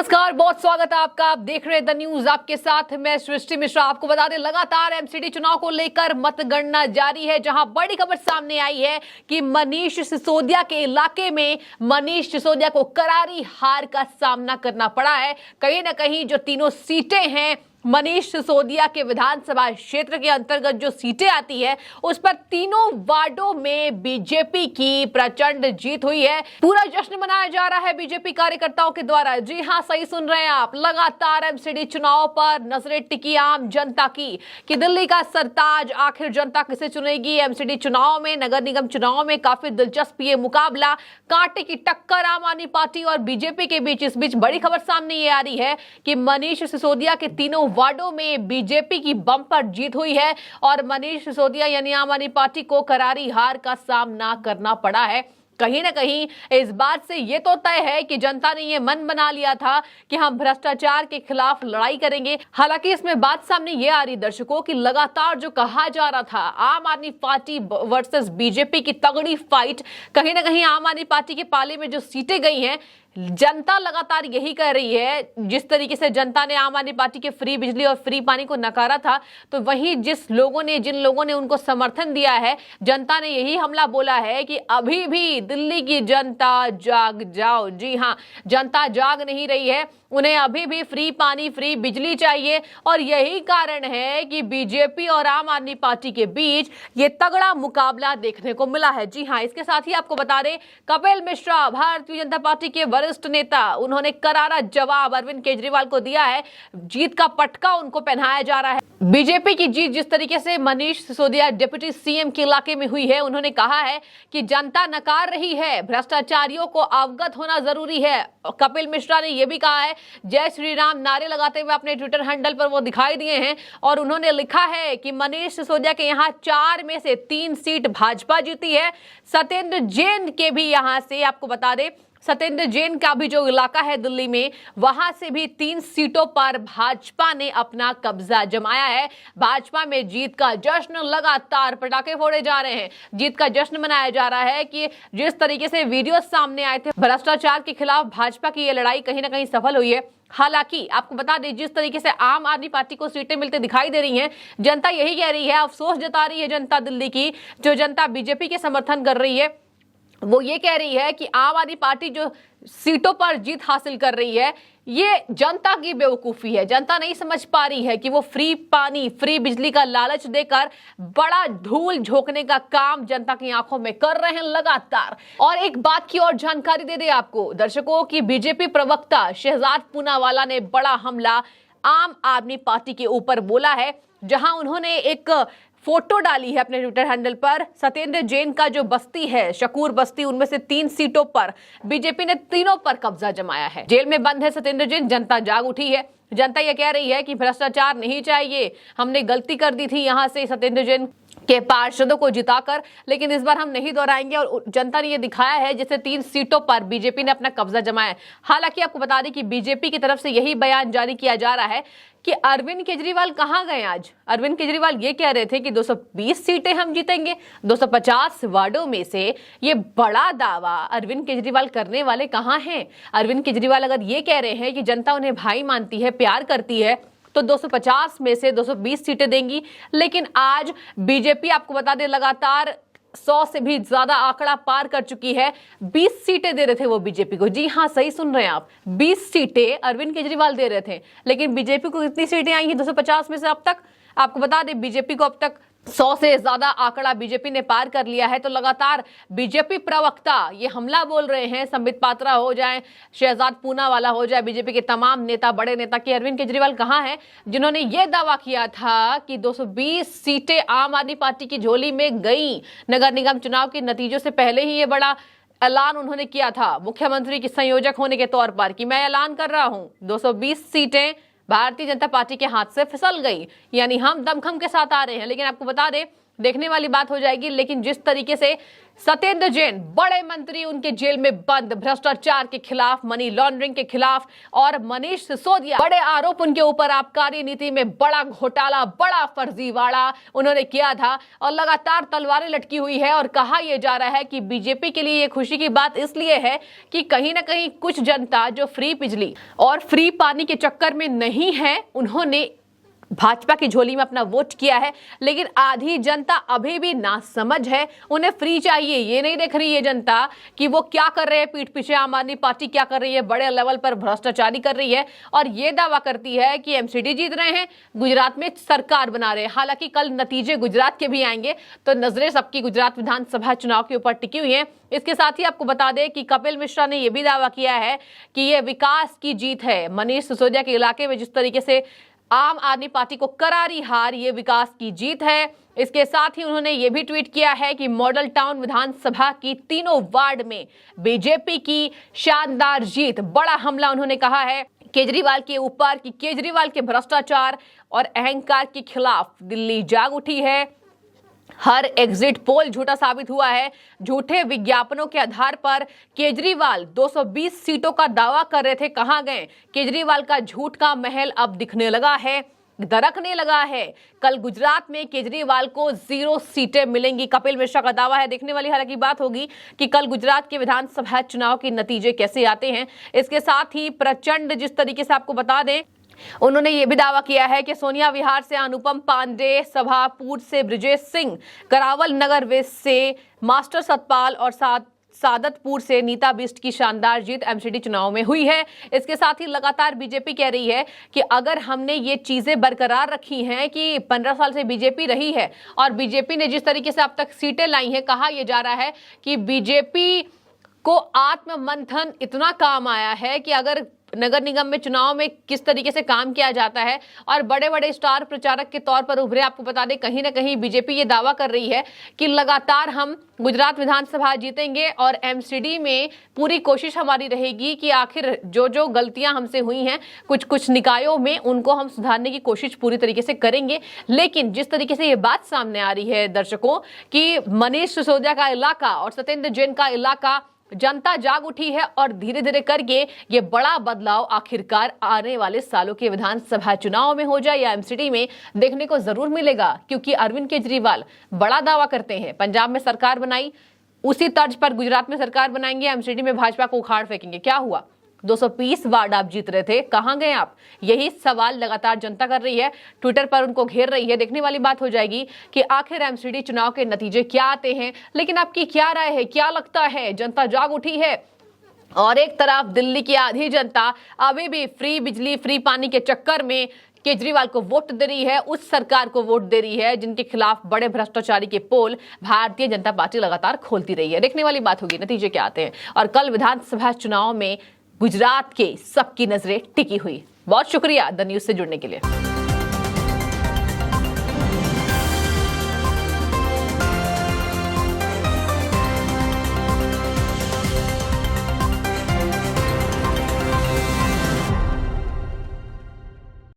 नमस्कार, बहुत स्वागत है आपका। आप देख रहे हैं द न्यूज, आपके साथ मैं सृष्टि मिश्रा। आपको बता दें, लगातार एमसीडी चुनाव को लेकर मतगणना जारी है, जहां बड़ी खबर सामने आई है कि मनीष सिसोदिया के इलाके में मनीष सिसोदिया को करारी हार का सामना करना पड़ा है। कहीं ना कहीं जो तीनों सीटें हैं मनीष सिसोदिया के विधानसभा क्षेत्र के अंतर्गत जो सीटें आती है, उस पर तीनों वार्डों में बीजेपी की प्रचंड जीत हुई है। पूरा जश्न मनाया जा रहा है बीजेपी कार्यकर्ताओं के द्वारा। जी हां, सही सुन रहे हैं आप। लगातार एमसीडी चुनाव पर नजरें टिकी आम जनता की कि दिल्ली का सरताज आखिर जनता किसे चुनेगी। एमसीडी चुनाव में, नगर निगम चुनाव में काफी दिलचस्प ये मुकाबला, कांटे की टक्कर आम आदमी पार्टी और बीजेपी के बीच। इस बीच बड़ी खबर सामने ये आ रही है कि मनीष सिसोदिया के तीनों वार्डों में बीजेपी की बम्पर जीत हुई है और मनीष सिसोदिया यानी आम आदमी पार्टी को करारी हार का सामना करना पड़ा है। कहीं ना कहीं इस बात से ये तो तय है कि जनता ने ये मन बना लिया था कि हम भ्रष्टाचार के खिलाफ लड़ाई करेंगे। हालांकि इसमें बात सामने ये आ रही दर्शकों कि लगातार जो कहा जा रहा था आम आदमी पार्टी वर्सेस बीजेपी की तगड़ी फाइट, कहीं ना कहीं आम आदमी पार्टी के पाले में जो सीटें गई हैं, जनता लगातार यही कह रही है। जिस तरीके से जनता ने आम आदमी पार्टी के फ्री बिजली और फ्री पानी को नकारा था, तो वहीं जिन लोगों ने उनको समर्थन दिया है, जनता ने यही हमला बोला है कि अभी भी दिल्ली की जनता जाग जाओ। जी हां, जनता जाग नहीं रही है, उन्हें अभी भी फ्री पानी फ्री बिजली चाहिए। और यही कारण है कि बीजेपी और आम आदमी पार्टी के बीच ये तगड़ा मुकाबला देखने को मिला है। जी हां, इसके साथ ही आपको बता दें, कपिल मिश्रा भारतीय जनता पार्टी के वरिष्ठ नेता, उन्होंने करारा जवाब अरविंद केजरीवाल को दिया है। जीत का पटका उनको पहनाया जा रहा है। बीजेपी की जीत जिस तरीके से मनीष सिसोदिया डिप्टी सीएम के इलाके में हुई है, उन्होंने कहा है कि जनता नकार रही है, भ्रष्टाचारियों को अवगत होना जरूरी है। कपिल मिश्रा ने यह भी कहा है, जय श्री राम नारे लगाते हुए अपने ट्विटर हैंडल पर वो दिखाई दिए हैं और उन्होंने लिखा है कि मनीष सिसोदिया के यहाँ 4 में से 3 सीट भाजपा जीती है। सत्येंद्र जैन के भी यहाँ से, आपको बता दें, सत्येंद्र जैन का भी जो इलाका है दिल्ली में, वहां से भी 3 सीटों पर भाजपा ने अपना कब्जा जमाया है। भाजपा में जीत का जश्न, लगातार पटाखे फोड़े जा रहे हैं, जीत का जश्न मनाया जा रहा है कि जिस तरीके से वीडियो सामने आए थे भ्रष्टाचार के खिलाफ भाजपा की ये लड़ाई कहीं ना कहीं सफल हुई है। हालांकि आपको बता दें, जिस तरीके से आम आदमी पार्टी को सीटें मिलते दिखाई दे रही हैं, जनता यही कह रही है, अफसोस जता रही है जनता दिल्ली की, जो जनता बीजेपी के समर्थन कर रही है, वो ये कह रही है कि आम आदमी पार्टी जो सीटों पर जीत हासिल कर रही है, ये जनता की बेवकूफी है। जनता नहीं समझ पा रही है कि वो फ्री पानी फ्री बिजली का लालच देकर बड़ा धूल झोंकने का काम जनता की आंखों में कर रहे हैं लगातार। और एक बात की और जानकारी दे दे आपको दर्शकों की, बीजेपी प्रवक्ता शहजाद पूनावाला ने बड़ा हमला आम आदमी पार्टी के ऊपर बोला है, जहां उन्होंने एक फोटो डाली है अपने ट्विटर हैंडल पर। सत्येंद्र जैन का जो बस्ती है, शकूर बस्ती, उनमें से 3 सीटों पर बीजेपी ने तीनों पर कब्जा जमाया है। जेल में बंद है सत्येंद्र जैन, जनता जाग उठी है। जनता यह कह रही है कि भ्रष्टाचार नहीं चाहिए, हमने गलती कर दी थी यहां से सत्येंद्र जैन के पार्षदों को जिताकर, लेकिन इस बार हम नहीं दोहराएंगे। और जनता ने यह दिखाया है जैसे 3 सीटों पर बीजेपी ने अपना कब्जा जमाया है। हालांकि आपको बता दें कि बीजेपी की तरफ से यही बयान जारी किया जा रहा है कि अरविंद केजरीवाल कहां गए आज। अरविंद केजरीवाल ये कह रहे थे कि 220 सीटें हम जीतेंगे 250 वार्डों में से। ये बड़ा दावा अरविंद केजरीवाल करने वाले कहां हैं? अरविंद केजरीवाल अगर ये कह रहे हैं कि जनता उन्हें भाई मानती है, प्यार करती है, तो 250 में से 220 सीटें देंगी। लेकिन आज बीजेपी, आपको बता दें, लगातार 100 से भी ज्यादा आंकड़ा पार कर चुकी है। 20 सीटें दे रहे थे वो बीजेपी को। जी हां, सही सुन रहे हैं आप, 20 सीटें अरविंद केजरीवाल दे रहे थे, लेकिन बीजेपी को कितनी सीटें आई हैं 250 में से अब तक? आपको बता दें, बीजेपी को अब तक 100 से ज्यादा आंकड़ा बीजेपी ने पार कर लिया है। तो लगातार बीजेपी प्रवक्ता ये हमला बोल रहे हैं, संबित पात्रा हो जाए, शहजाद पूनावाला हो जाए, बीजेपी के तमाम नेता, बड़े नेता, कि अरविंद केजरीवाल कहां हैं, जिन्होंने ये दावा किया था कि 220 सीटें आम आदमी पार्टी की झोली में गई। नगर निगम चुनाव के नतीजों से पहले ही ये बड़ा ऐलान उन्होंने किया था मुख्यमंत्री के संयोजक होने के तौर पर कि मैं ऐलान कर रहा हूं 220 सीटें भारतीय जनता पार्टी के हाथ से फिसल गई, यानी हम दमखम के साथ आ रहे हैं। लेकिन आपको बता दें, देखने वाली बात हो जाएगी। लेकिन जिस तरीके से सत्येंद्र जैन, बड़े मंत्री उनके जेल में बंद, भ्रष्टाचार के खिलाफ, मनी लॉन्ड्रिंग के खिलाफ, और मनीष सिसोदिया, बड़े आरोप उनके ऊपर, आबकारी नीति में बड़ा घोटाला, बड़ा फर्जीवाड़ा उन्होंने किया था, और लगातार तलवारें लटकी हुई है। और कहा यह जा रहा है कि बीजेपी के लिए ये खुशी की बात इसलिए है कि कहीं ना कहीं कुछ जनता जो फ्री बिजली और फ्री पानी के चक्कर में नहीं है, उन्होंने भाजपा की झोली में अपना वोट किया है। लेकिन आधी जनता अभी भी नासमझ है, उन्हें फ्री चाहिए। ये नहीं देख रही है जनता कि वो क्या कर रहे हैं पीठ पीछे, आम आदमी पार्टी क्या कर रही है, बड़े लेवल पर भ्रष्टाचारी कर रही है, और ये दावा करती है कि एमसीडी जीत रहे हैं, गुजरात में सरकार बना रहे हैं। हालांकि कल नतीजे गुजरात के भी आएंगे, तो नजरें सबकी गुजरात विधानसभा चुनाव के ऊपर टिकी हुई है। इसके साथ ही आपको बता दें कि कपिल मिश्रा ने यह भी दावा किया है कि यह विकास की जीत है। मनीष सिसोदिया के इलाके में जिस तरीके से आम आदमी पार्टी को करारी हार, ये विकास की जीत है। इसके साथ ही उन्होंने ये भी ट्वीट किया है कि मॉडल टाउन विधानसभा की तीनों वार्ड में बीजेपी की शानदार जीत। बड़ा हमला उन्होंने कहा है केजरीवाल के ऊपर कि केजरीवाल के भ्रष्टाचार और अहंकार के खिलाफ दिल्ली जाग उठी है। हर एग्जिट पोल झूठा साबित हुआ है। झूठे विज्ञापनों के आधार पर केजरीवाल 220 सीटों का दावा कर रहे थे, कहां गए? केजरीवाल का झूठ का महल अब दिखने लगा है, दरकने लगा है। कल गुजरात में केजरीवाल को 0 सीटें मिलेंगी, कपिल मिश्रा का दावा है। देखने वाली हालांकि बात होगी कि कल गुजरात के विधानसभा चुनाव के नतीजे कैसे आते हैं। इसके साथ ही प्रचंड, जिस तरीके से आपको बता दें, उन्होंने ये भी दावा किया है कि सोनिया विहार से अनुपम पांडे, सभापुर से ब्रिजेश सिंह, करावल नगर वेस्ट से मास्टर सतपाल और सादतपुर से नीता बिष्ट की शानदार जीत एमसीडी चुनाव में हुई है। इसके साथ ही लगातार बीजेपी कह रही है कि अगर हमने ये चीजें बरकरार रखी हैं कि 15 साल से बीजेपी रही है और बीजेपी ने जिस तरीके से अब तक सीटें लाई हैं, कहा यह जा रहा है कि बीजेपी को आत्ममंथन इतना काम आया है कि अगर नगर निगम में चुनाव में किस तरीके से काम किया जाता है और बड़े बड़े स्टार प्रचारक के तौर पर उभरे, आपको बता दें कहीं ना कहीं बीजेपी ये दावा कर रही है कि लगातार हम गुजरात विधानसभा जीतेंगे और एमसीडी में पूरी कोशिश हमारी रहेगी कि आखिर जो जो गलतियां हमसे हुई हैं कुछ कुछ निकायों में, उनको हम सुधारने की कोशिश पूरी तरीके से करेंगे। लेकिन जिस तरीके से ये बात सामने आ रही है दर्शकों कि मनीष सिसोदिया का इलाका और सत्येंद्र जैन का इलाका, जनता जाग उठी है और धीरे धीरे करके ये बड़ा बदलाव आखिरकार आने वाले सालों के विधानसभा चुनाव में हो जाए या एमसीडी में देखने को जरूर मिलेगा। क्योंकि अरविंद केजरीवाल बड़ा दावा करते हैं, पंजाब में सरकार बनाई, उसी तर्ज पर गुजरात में सरकार बनाएंगे, एमसीडी में भाजपा को उखाड़ फेंकेंगे। क्या हुआ? 220 वार्ड आप जीत रहे थे, कहां गए आप? यही सवाल लगातार जनता कर रही है, ट्विटर पर उनको घेर रही है। देखने वाली बात हो जाएगी कि आखिर एमसीडी चुनाव के नतीजे क्या आते हैं। लेकिन आपकी क्या राय है, क्या लगता है? जनता जाग उठी है और एक तरफ दिल्ली की आधी जनता अभी भी फ्री बिजली, फ्री पानी के चक्कर में केजरीवाल को वोट दे रही है, उस सरकार को वोट दे रही है जिनके खिलाफ बड़े भ्रष्टाचारी के पोल भारतीय जनता पार्टी लगातार खोलती रही है। देखने वाली बात होगी नतीजे क्या आते हैं। और कल विधानसभा चुनाव में गुजरात के सबकी नजरें टिकी हुई। बहुत शुक्रिया द न्यूज से जुड़ने के लिए।